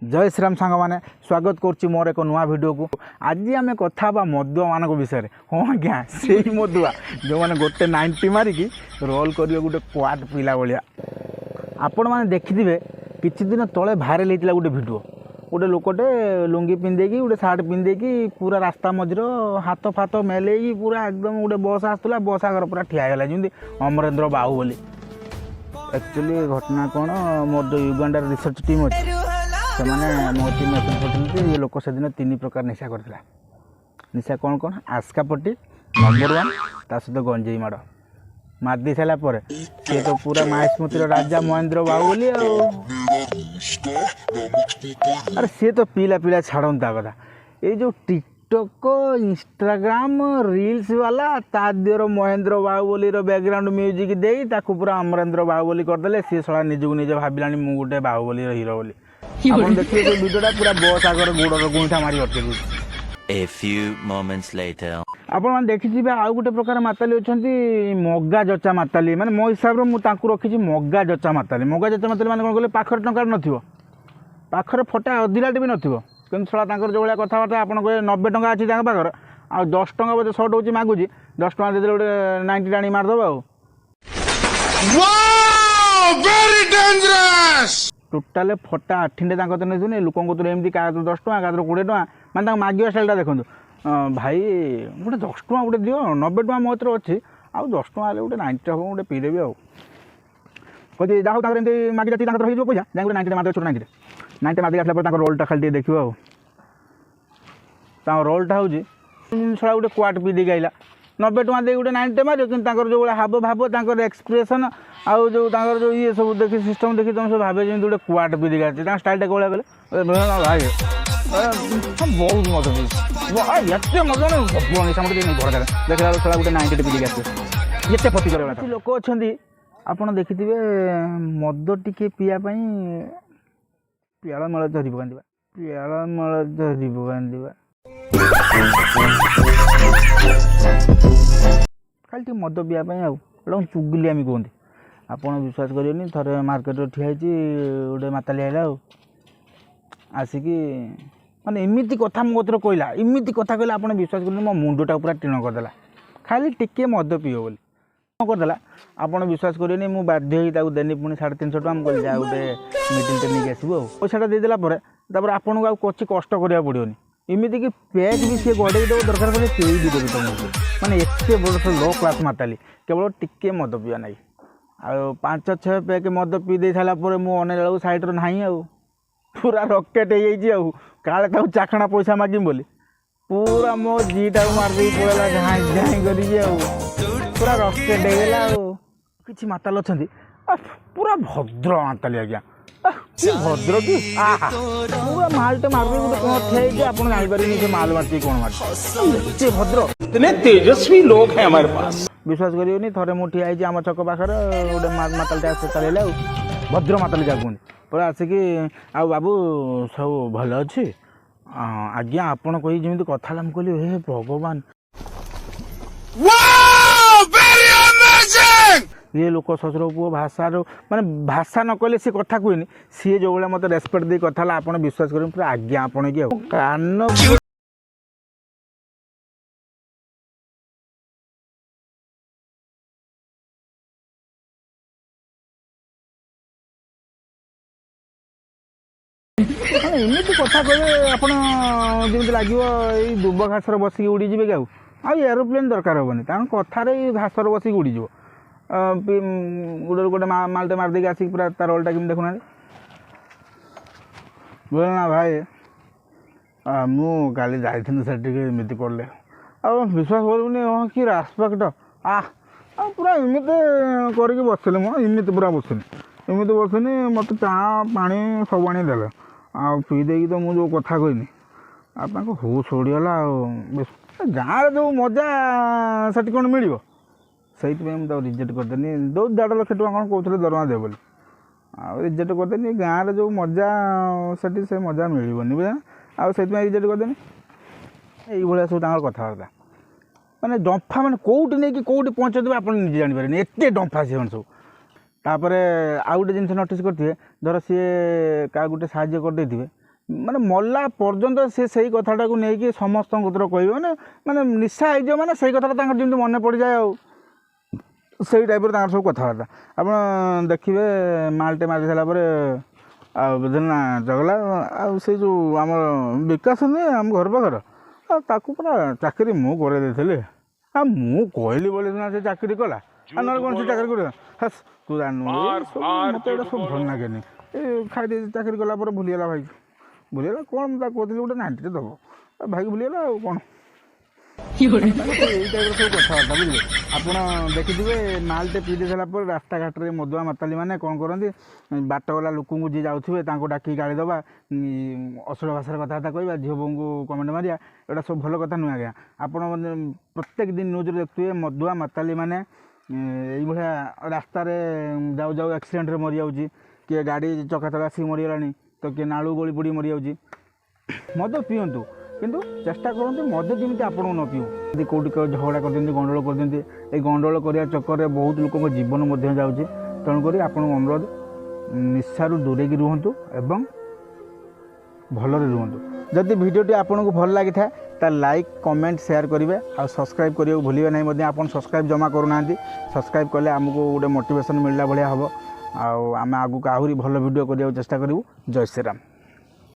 जय श्रीराम सांग मैंने स्वागत कर मोर एक नुआ वीडियो को। आज आम कथा मदुआ मान विषय हाँ आज्ञा से मदुआ जो मैंने गोटे 90 मारिकी रोल कर गोटे क्वाट पिला भाया आपण मैंने देखिथे किछि दिन तले भाइराल होता गोटे वीडियो गोटे लोकटे लुंगी पिंधेकी गोटे सार्ट पिंधेकी पूरा रास्ता मझिर हाथ फात मेल पूरा एकदम गोटे बस आसला बस आगर पूरा ठियागला जमी अमरेंद्र बाहुबली। एक्चुअली घटना कौन मोर जो युगांडार रिसर्च टीम अच्छे से मो टीम मेसेज कर लोक से दिन 3 प्रकार निशा करता। निशा कौन कौन आस्कापट्टी नंबर 1 ता सहित गंजेई माड़ मारदी सारापर सी तो पूरा मायास्मृतिर राजा महेंद्र बाहुबली अरे सी तो पीला पीला छाड़न ता कथा ये जो टिकटक इंस्टाग्राम रील्स वाला ता दियर महेंद्र बाहुबली बैकग्राउंड म्यूजिक दे ताकू पूरा अमरेंद्र बाहुबली करदे सी सला निजक निजे भाविलानी मु गोटे बाहुबली हीरो बोली। आप देखिए वीडियोटा पूरा बस आगर गोड़ गुंठा मारी अटके। A few moments later. आपण मैंने देखी आउ गोटे प्रकार माताली अच्छा मगा जचा माताली माने मो हिसाब से मुझे रखी मगा जचा माताली माने कौन कहले पाखर टंकार नथिबो पाखर फटा अदिलाटे भी नथिबो किंतु छड़ा तांकर जो भाया कथबार्ता आपण कहे 90 टंका अच्छी पाखर आ 10 टंका बोधे सर्ट होची मागुची 10 टंका देदे गोटे 90 टाणी मारदब आ very dangerous टोटाल फटा आठिंडे तो नहीं लोक एमती क्या 10 टंका क्या 20 टंका माने मागिया स्टाइलटा देखो भाई गोटे 10 टंका गोटे दियो 90 टंका मो अच्छी आउ 10 टंका गोटे 90 टका गोटे पीदेवी आउ कहे जाओ एमती मागी जाती रही पैसा जाए गोटे 90 मारदे छोट 90 मार्दी आसला रोलटा खाली देखो आउ रोलटा हूँ छड़ा गोटे क्वाट पी देगी आइला 90 टका दे गोटे 90 मार कि जो हाव भाव एक्सप्रेशन आउ जो जो ये सब देखी सिस्टम देखी तुम सब भावे जमी गोटे क्वाट पी देगी आसी स्टाइल कौन भाई बहुत मजा एत मजा नहीं घर देखला छड़ा गोटे 90 पी देगी आस ये फटी कर लोक अच्छा आपड़ देखिथे मद टिके पीवाई पियाला मल धरी पकांदिबा पियाला मल धरी पकांदिबा खाली मद पीवाई आउ चुगुलियामी कहते आपड़ विश्वास करेनि थे मार्केट ठिया गोटे माताली आइला आसिकी माने एमती कथा मो कतर कहला एमती कथा कहला आप विश्वास करें मो मुंडटा पूरा टीण करदेला खाली टिके मद पीओ बोली करदेला आपड़ विश्वास करेनि मु बाध्य देनी पुणी 350 टका मुझे जा गोटे मिटिंगटे नहीं आसबू पैसाटा देदेला आपको आउ कच्ची कष्ट करा पड़ोनी एमती कि पैक भी सी गड़े देव दरकार पड़े पे भी देवी तुमको मैंने एत बड़ लो क्लास माताली केवल टिके मद पीवा ना आ 5-6 पैक मद पी दे सारापर मुझे सैड्र ना पूरा रकेट हो काले चाखणा पैसा मागिम बोली पूरा मो जीटा मारदे पड़ा झाई झाई कर पूरा रकेट होगा कि माताल अच्छा पूरा भद्र माताली आज्ञा भद्र कि पूरा मालटे मारदे गोटे कौन ठे आप जापर माल मारती कौन मारते भद्र इतने तेजस्वी लोग हैं हमारे पास विश्वास करियोनी थरे मु ठिया आम छक पाखर गोटे मातालटा चलैला भद्र माताली जा कहते पूरा आसिकी आ बाबू सब भल अच्छे आज्ञा आपड़ कही जमी कथा मुझे कहली हे भगवान ये लोक शशुर पुओ भाषा माने भाषा न कहले सी कथा कहनी सी जो भाया मत रेस्पेक्ट दे कथा आप विश्वास करें पूरा आज्ञा आपण की कान एमती कथा कहे आपमती लगे दुब घास बसिक उड़ीजे कि एरोप्लेन दरकार हेनी कारण कथार घास बसिक उड़ीज गोटे गोटे मालटे मारदे आसिक पूरा तार रोलटा कि देखुना बोले ना भाई मु काली जामती पड़े आ विश्वास करूनी हाँ कि रेस्पेक्ट पूरा एमती करके बसले मुझे पूरा बसनी एमती बसनी मत चा पा सब आनीदे आ पी दे तो मुझे जो कथा कहनी आप होश उड़ीगला गाँव जो मजा से कौन मिल से मुझे रिजेक्ट करदेनी 1.5 लाख टका कौन कहते दरमा दे बोली रिजेक्ट करदेनी गाँव जो मजा से मजा मिलनी बुझे आसे रिजेक्ट करदेनी ये सब कथबार्ता मैंने डंफा मैंने कौटी नहीं कि कौटी पहुँचेदेवे आप निजे जानीपारे एत डंफा से सब तापर आउ गोटे जिन नोटिस करेंगे धर सी क्या गोटे साहय करदे ମାନେ ମଲା ପର୍ଯ୍ୟନ୍ତ ସେ ସେଇ କଥାଟାକୁ ନେଇକି ସମସ୍ତଙ୍କ କତିରେ କହିବେ ମାନେ ନିଶା ହେଇଯିବ ମାନେ ସେଇ କଥାଟା ତାଙ୍କର ଯେମିତି ମନେ ପଡ଼ିଯାଏ ଆଉ ସେଇ ଟାଇପ୍ର ତାଙ୍କର ସବୁ କଥାବାର୍ତ୍ତା ଆପଣ ଦେଖିବେ ମାଲଟେ ମାରି ସାରିଲା ପରେ ଆଉ ବୁଝିଲେ ନା ଜଗଲା ଆଉ ସେ ଯେଉଁ ଆମର ବିକାଶ ନୁହେଁ ଆମ ଘର ପାଖର ଆଉ ତାକୁ ପୁରା ଚାକିରି ମୁଁ କରେଇ ଦେଇଥିଲି ଆଉ ମୁଁ କହିଲି ବୋଲି ସିନା ସେ ଚାକିରି କଲା ଆଉ ନହେଲେ କ'ଣ ସେ ଚାକିରି କରିବା ହାସ୍ ତୁ ଜାଣିନୁ ମୋତେ ଏଇଟା ସବୁ ଭଲ ଲାଗେନି ଏ ଖାଇଦେଇ ଚାକିରି କଲା ପରେ ଭୁଲିଗଲା ଭାଇ ଭୁଲିଗଲା କ'ଣ ମୁଁ ତାକୁ କହୁଥିଲି ଗୋଟେ ନାଇଣ୍ଟିଟେ ଦେବ ଭାଇକି ଭୁଲିଗଲା ଆଉ କ'ଣ ଏଇ ଟାଇପ୍ର ସବୁ କଥାବାର୍ତ୍ତା ବୁଝିଲେ ଆପଣ ଦେଖିଥିବେ ମାଲଟେ ପିଇ ଦେଇସାରିଲା ପରେ ରାସ୍ତାଘାଟରେ ମଦୁଆ ମାତାଲି ମାନେ କ'ଣ କରନ୍ତି ବାଟଗଲା ଲୋକଙ୍କୁ ଯିଏ ଯାଉଥିବେ ତାଙ୍କୁ ଡାକିକି ଗାଳି ଦେବା ଅଶ୍ଳୀଳ ଭାଷାରେ କଥାବାର୍ତ୍ତା କହିବା ଝିଅ ବୋଉଙ୍କୁ କମେଣ୍ଟ ମାରିବା ଏଇଟା ସବୁ ଭଲ କଥା ନୁହେଁ ଆଜ୍ଞା ଆପଣ ପ୍ରତ୍ୟେକ ଦିନ ନ୍ୟୁଜ୍ରେ ଦେଖୁଥିବେ ମଦୁଆ ମାତାଲି ମାନେ ଏଇଭଳିଆ ରାସ୍ତାରେ ଯାଉ ଯାଉ ଆକ୍ସିଡେଣ୍ଟରେ ମରିଯାଉଛି କିଏ ଗାଡ଼ି ଚକା ତଳେ ଆସିକି ମରିଗଲାଣି ତ କିଏ ନାଳୁ ଗଳି ପଡ଼ି ମରିଯାଉଛି ମଦ ପିଅନ୍ତୁ କିନ୍ତୁ ଚେଷ୍ଟା କରନ୍ତୁ ମଦ ଯେମିତି ଆପଣଙ୍କୁ ନ ପିଉ ଯଦି କେଉଁଠି ଝଗଡ଼ା କରିଦିଅନ୍ତି ଗଣ୍ଡଗୋଳ କରିଦିଅନ୍ତି ଏଇ ଗଣ୍ଡଗୋଳ କରିବା ଚକ୍କରରେ ବହୁତ ଲୋକଙ୍କ ଜୀବନ ମଧ୍ୟ ଯାଉଛି ତେଣୁକରି ଆପଣଙ୍କ ଅନୁରୋଧ ନିଶାରୁ ଦୂରେଇକି ରୁହନ୍ତୁ ଏବଂ ଭଲରେ ରୁହନ୍ତୁ ଯଦି ଭିଡ଼ିଓଟି ଆପଣଙ୍କୁ ଭଲ ଲାଗିଥାଏ ତାହେଲେ ଲାଇକ୍ କମେଣ୍ଟ ସେୟାର କରିବେ ଆଉ ସବସ୍କ୍ରାଇବ୍ କରିବାକୁ ଭୁଲିବେ ନାହିଁ ମଧ୍ୟ ଆପଣ ସବସ୍କ୍ରାଇବ୍ ଜମା କରୁନାହାନ୍ତି ସବସ୍କ୍ରାଇବ୍ କଲେ ଆମକୁ ଗୋଟେ ମୋଟିଭେସନ୍ ମିଳିଲା ଭଳିଆ ହେବ ଆଉ ଆମେ ଆଗକୁ ଆହୁରି ଭଲ ଭିଡ଼ିଓ କରିବାକୁ ଚେଷ୍ଟା କରିବୁ ଜୟ ଶ୍ରୀରାମ।